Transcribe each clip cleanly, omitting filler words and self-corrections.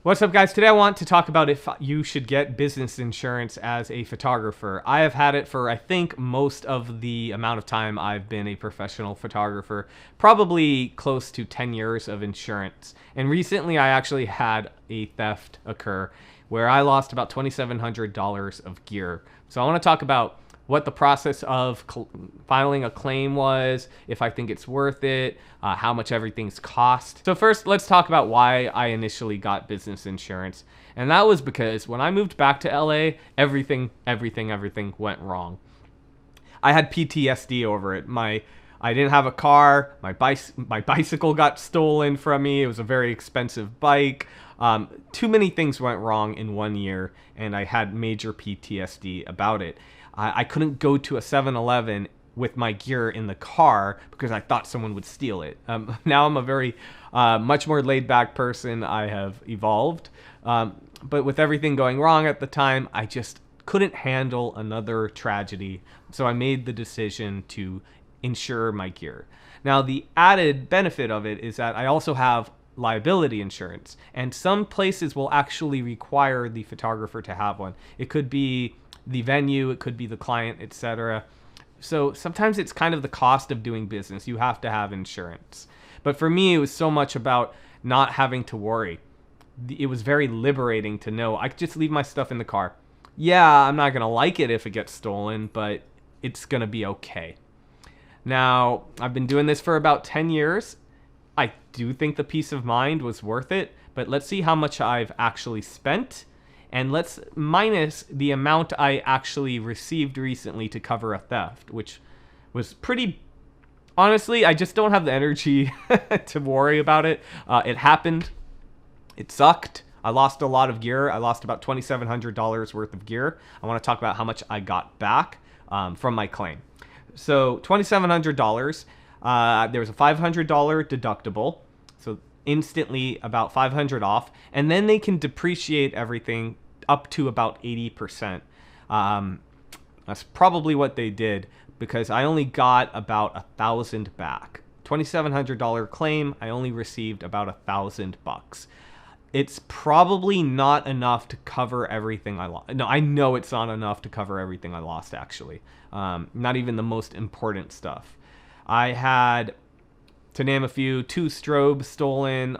What's up, guys? Today I want to talk about if you should get business insurance as a photographer. I have had it for, I think, most of the amount of time I've been a professional photographer, probably close to 10 years of insurance. And recently I actually had a theft occur where I lost about $2,700 of gear. So I want to talk about what the process of filing a claim was, if I think it's worth it, how much everything's cost. So first, let's talk about why I initially got business insurance. And that was because when I moved back to LA, everything went wrong. I had PTSD over it. I didn't have a car. My bicycle got stolen from me. It was a very expensive bike. Too many things went wrong in 1 year, and I had major PTSD about it. I couldn't go to a 7-Eleven with my gear in the car because I thought someone would steal it. Now I'm a very much more laid back person. I have evolved. But with everything going wrong at the time, I just couldn't handle another tragedy. So I made the decision to insure my gear. Now, the added benefit of it is that I also have liability insurance, and some places will actually require the photographer to have one. It could be the venue, it could be the client, etc. So sometimes it's kind of the cost of doing business. You have to have insurance. But for me, it was so much about not having to worry. It was very liberating to know I could just leave my stuff in the car. Yeah, I'm not going to like it if it gets stolen, but it's going to be okay. Now, I've been doing this for about 10 years. I do think the peace of mind was worth it, but let's see how much I've actually spent. And let's minus the amount I actually received recently to cover a theft, which was pretty... Honestly, I just don't have the energy to worry about it. It happened. It sucked. I lost a lot of gear. I lost about $2,700 worth of gear. I want to talk about how much I got back from my claim. So $2,700. There was a $500 deductible. So instantly about $500 off, and then they can depreciate everything up to about 80%. That's probably what they did, because I only got about $1,000 back. $2,700 claim, I only received about $1,000. It's probably not enough to cover everything I lost. No, I know it's not enough to cover everything I lost, actually. Not even the most important stuff. I had, to name a few, 2 strobes stolen,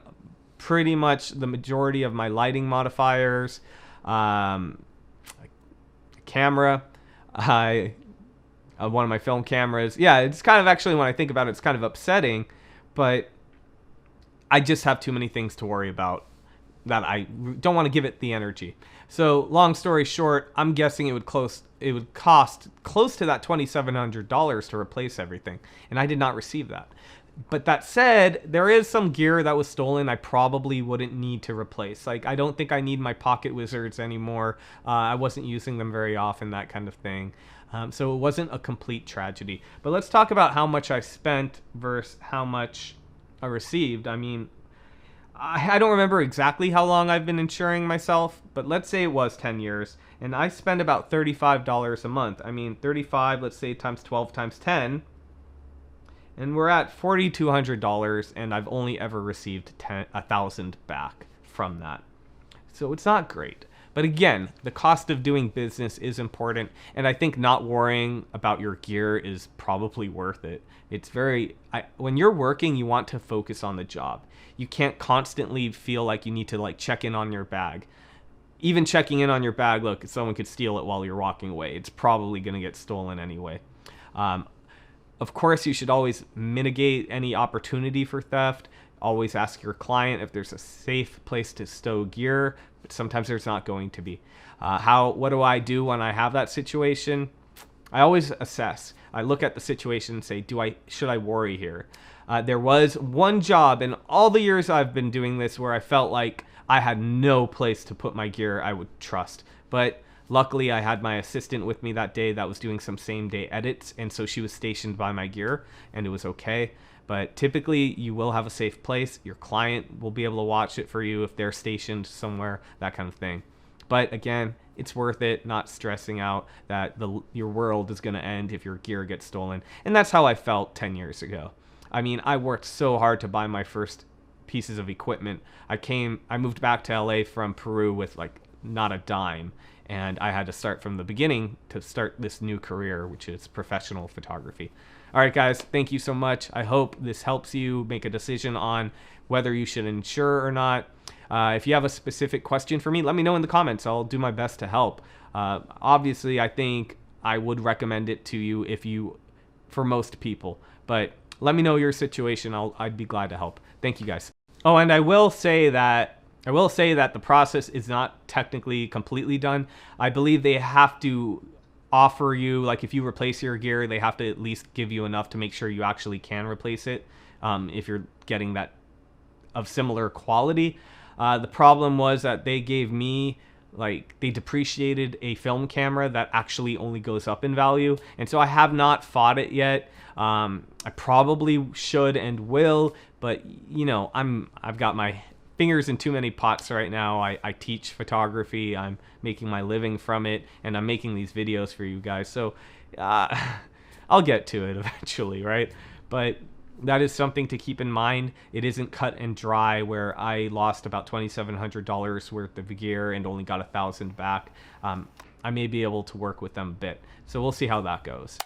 pretty much the majority of my lighting modifiers, a camera, one of my film cameras. Yeah, it's kind of, actually, when I think about it, it's kind of upsetting, but I just have too many things to worry about that I don't want to give it the energy. So long story short, I'm guessing it would cost close to that $2,700 to replace everything, and I did not receive that. But that said, there is some gear that was stolen I probably wouldn't need to replace. Like, I don't think I need my pocket wizards anymore. I wasn't using them very often, that kind of thing. So it wasn't a complete tragedy. But let's talk about how much I spent versus how much I received. I mean, I don't remember exactly how long I've been insuring myself, but let's say it was 10 years, and I spend about $35 a month. I mean, 35, let's say, times 12 times 10, and we're at $4,200, and I've only ever received $1,000 back from that. So it's not great. But again, the cost of doing business is important, and I think not worrying about your gear is probably worth it. It's when you're working, you want to focus on the job. You can't constantly feel like you need to check in on your bag. Even checking in on your bag, look, someone could steal it while you're walking away. It's probably going to get stolen anyway. Of course, you should always mitigate any opportunity for theft. Always ask your client if there's a safe place to stow gear, but sometimes there's not going to be. What do I do when I have that situation? I always assess. I look at the situation and say, should I worry here? There was one job in all the years I've been doing this where I felt like I had no place to put my gear I would trust. But luckily, I had my assistant with me that day that was doing some same-day edits, and so she was stationed by my gear, and it was okay. But typically, you will have a safe place. Your client will be able to watch it for you if they're stationed somewhere, that kind of thing. But again, it's worth it, not stressing out that your world is going to end if your gear gets stolen. And that's how I felt 10 years ago. I mean, I worked so hard to buy my first pieces of equipment. I moved back to LA from Peru with like not a dime, and I had to start from the beginning to start this new career, which is professional photography. All right, guys, thank you so much. I hope this helps you make a decision on whether you should insure or not. If you have a specific question for me, let me know in the comments. I'll do my best to help. Obviously, I think I would recommend it to you for most people, but let me know your situation. I'd be glad to help. Thank you, guys. Oh, and I will say that the process is not technically completely done. I believe they have to offer you, like if you replace your gear, they have to at least give you enough to make sure you actually can replace it, if you're getting that of similar quality. The problem was that they gave me, like, they depreciated a film camera that actually only goes up in value, and so I have not fought it yet. I probably should and will, but you know, I've got my fingers in too many pots right now. I teach photography, I'm making my living from it, and I'm making these videos for you guys, so I'll get to it eventually, right? But that is something to keep in mind. It isn't cut and dry where I lost about $2,700 worth of gear and only got $1,000 back. I may be able to work with them a bit, so we'll see how that goes.